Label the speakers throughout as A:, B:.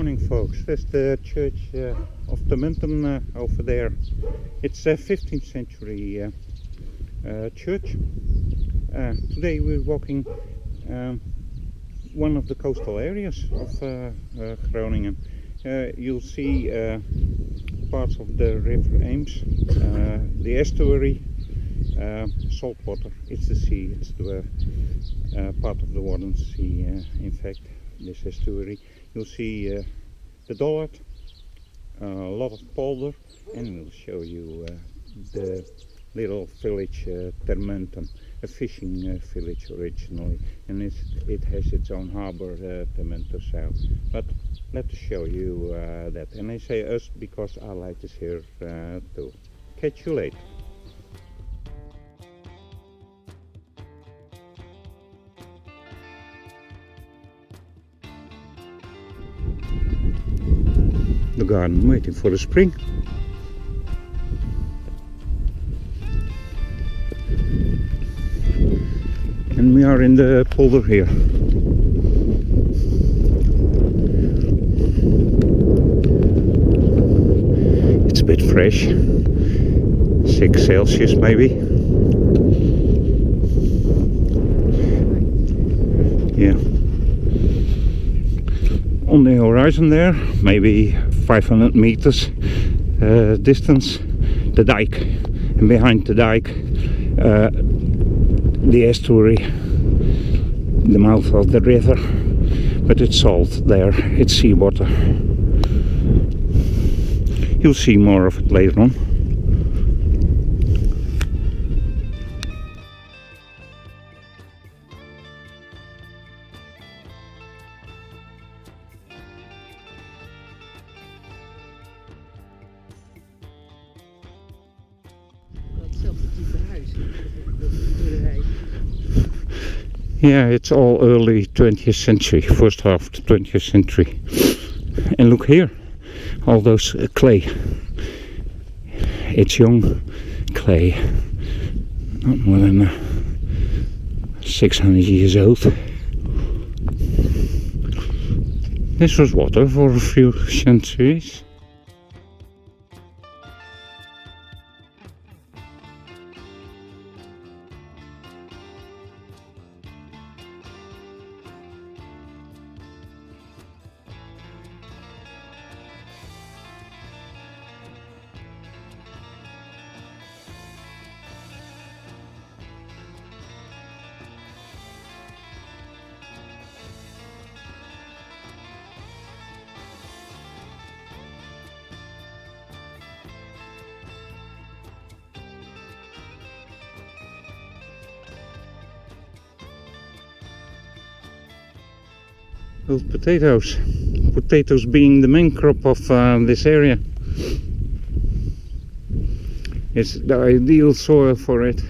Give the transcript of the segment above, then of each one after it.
A: morning, folks. That's the church of Termunten over there. It's a 15th century church. Today we're walking one of the coastal areas of Groningen. You'll see parts of the river Eems, the estuary, salt water. It's the sea, it's the part of the Warden Sea, in fact, this estuary. You'll see the Dollard, a lot of Polder, and we'll show you the little village Termunten, a fishing village originally, and it has its own harbour, Termunterzijl. But let us show you that. And I say us because our light is here too. Catch you later. The garden waiting for the spring. And we are in the polder here. It's a bit fresh, 6 Celsius maybe. Yeah. On the horizon there, maybe 500 meters distance, the dike, and behind the dike the estuary, the mouth of the river, but it's salt there, it's seawater. You'll see more of it later on. Yeah, it's all early 20th century, first half of the 20th century. And look here, all those clay. It's young clay, not more than 600 years old. This was water for a few centuries. With potatoes. Potatoes being the main crop of this area. It's the ideal soil for it.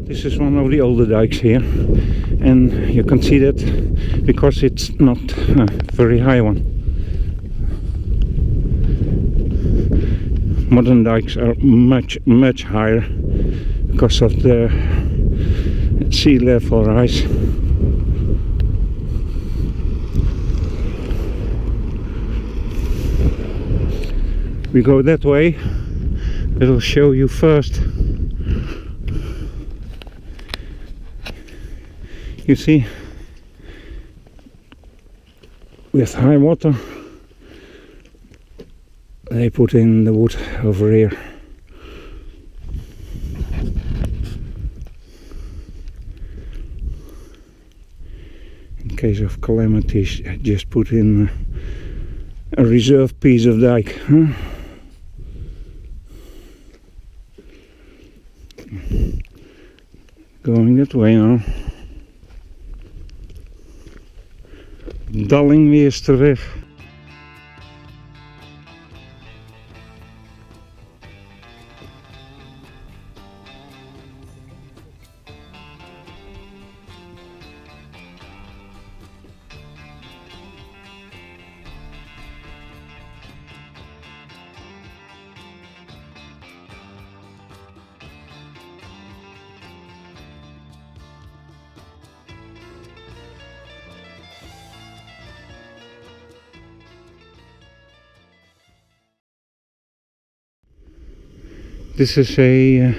A: This is one of the older dikes here, and you can see that because it's not a very high one. Modern dikes are much higher because of the sea level rise. We go that way, but I'll show you first. You see, with high water, they put in the wood over here. In case of calamities, just put in a reserve piece of dike. Going that way now. Dalling weer is terug. This is a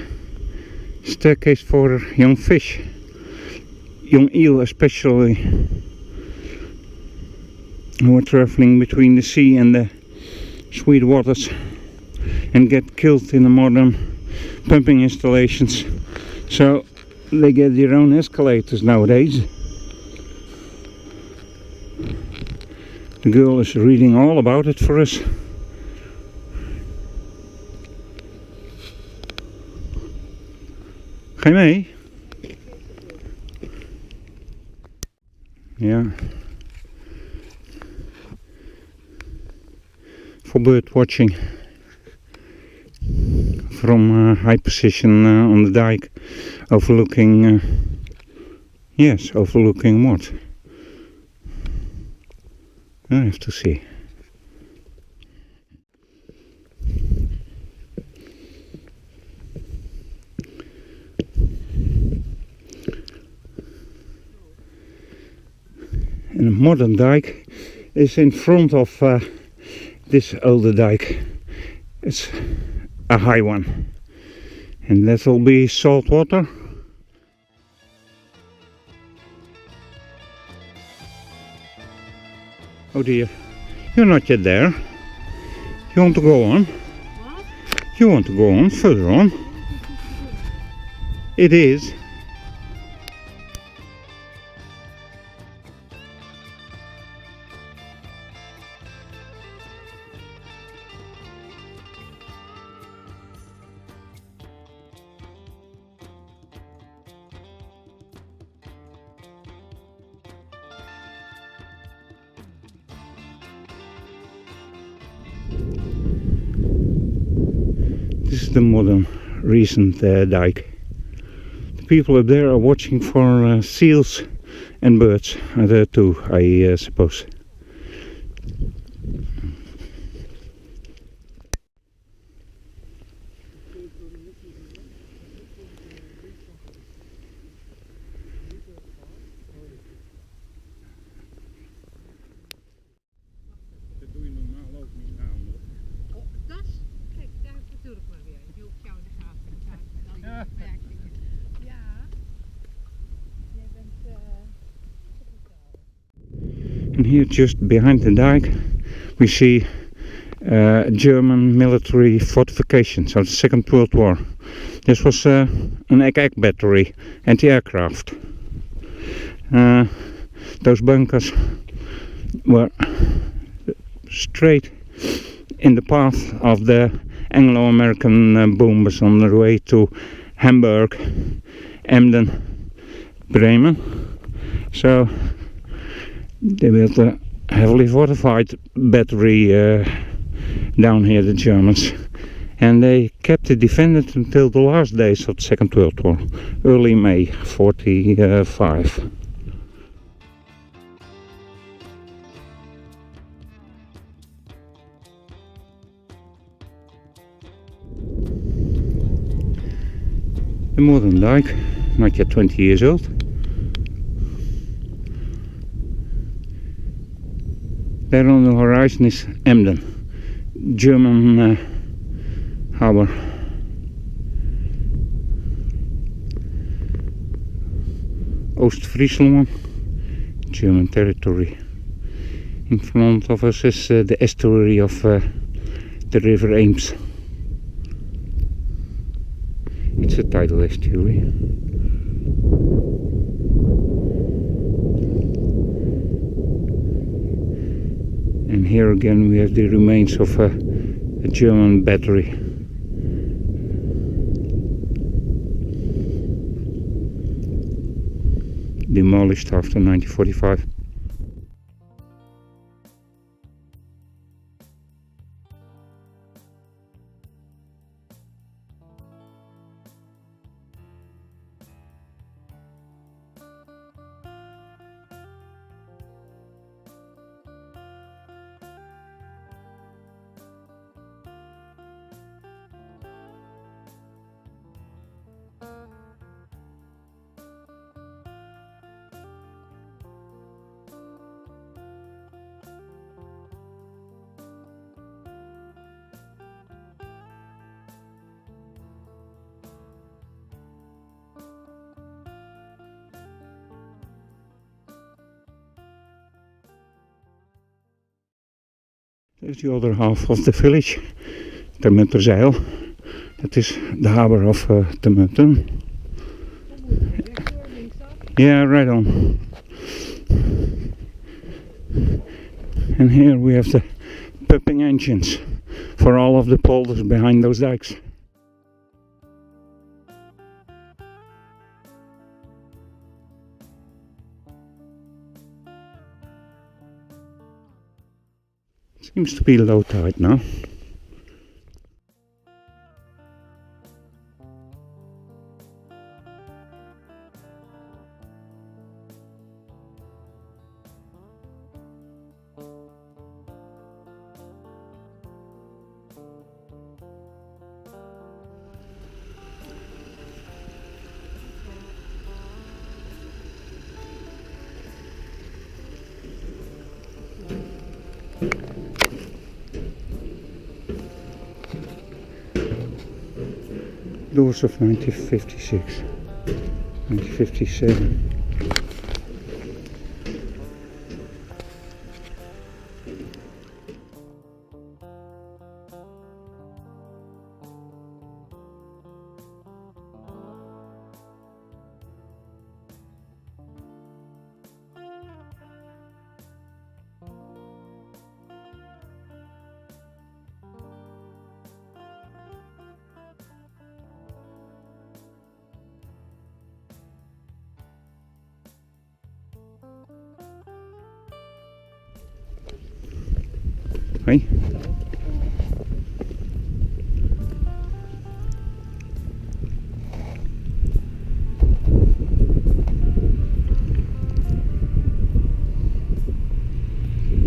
A: staircase for young fish, young eel especially, who are traveling between the sea and the sweet waters and get killed in the modern pumping installations. So they get their own escalators nowadays. The girl is reading all about it for us. Ga je mee? Ja. For bird watching from a high position on the dike, overlooking overlooking what? I have to see. And a modern dike is in front of this older dike. It's a high one, and that will be salt water. Oh dear, you're not yet there. You want to go on?
B: What?
A: You want to go on, further on? It is. This is the modern, recent dike. The people up there are watching for seals and birds, there too, I suppose. And here, just behind the dike, we see German military fortifications of the Second World War. This was an AK battery, anti-aircraft. Those bunkers were straight in the path of the Anglo-American bombers on their way to Hamburg, Emden, Bremen. So they built a heavily fortified battery down here, the Germans, and they kept it defended until the last days of the Second World War, early May 1945. The modern dike, not yet 20 years old. There on the horizon is Emden, German harbor. Oost-Friesland, German territory. In front of us is the estuary of the river Eems. It's a tidal estuary. And here again we have the remains of a German battery. Demolished after 1945. There's the other half of the village, Termunterzijl. That is the harbor of Termunten. Yeah, right on. And here we have the pumping engines for all of the polders behind those dikes. Seems to be low tide now. Doors of 1956, 1957. Hoi.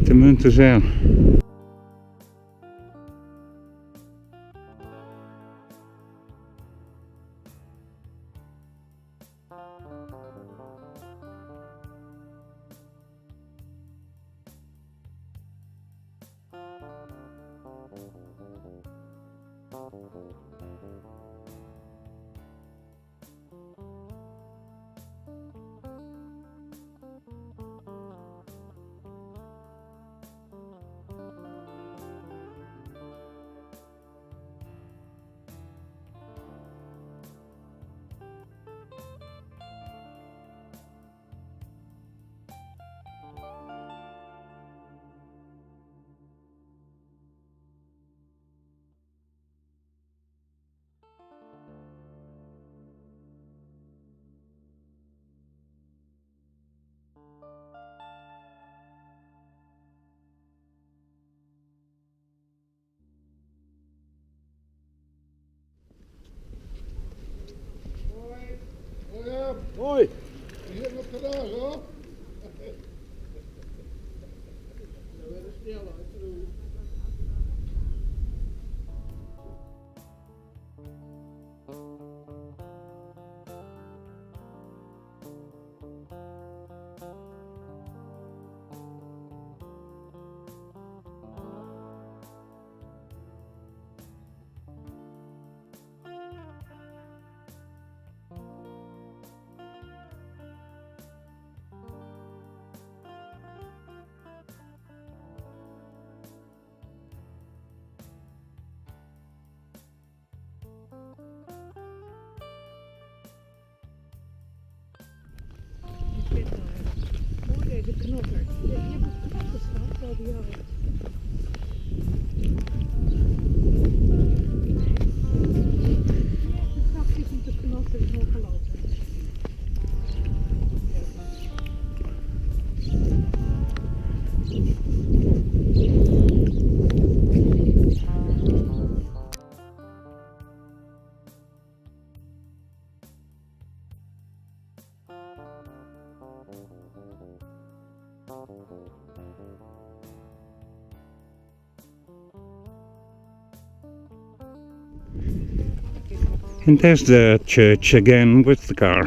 A: Termunterzijl.
B: Hoi! Je zit nog gedaan, hoor. Dat werd snel uit.
C: Mooi deze knotter. Je moet knotten staan, boven jou. De kracht is om te knotten, is ongelooflijk.
A: And there's the church again with the car.